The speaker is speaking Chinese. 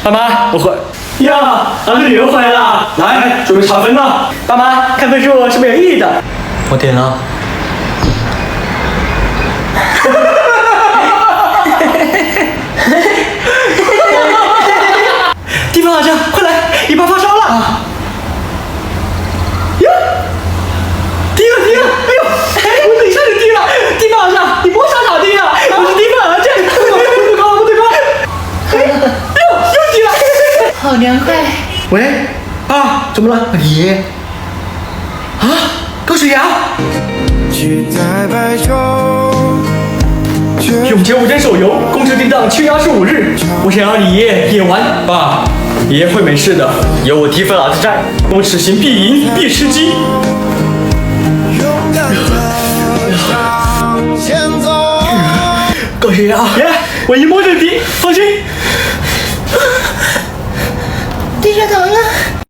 爸妈，我回呀，儿子你又回来了，来准备查分了。爸妈，看分数是没有意义的。我点了。地方老师，快来，你爸发烧了。呀，低了，哎呦，我等一下就低了。地方老师，你莫傻傻低了，我是地方老师，我最高。又低了。好凉快。喂，啊，怎么了？你啊，高血压。永劫无间手游公测定档7月25日，我想让你爷爷也玩。爸，爷爷会没事的，有我提粉儿子在，我此行必赢必吃鸡。高血压，爷，我一摸就低，放心。低血糖了。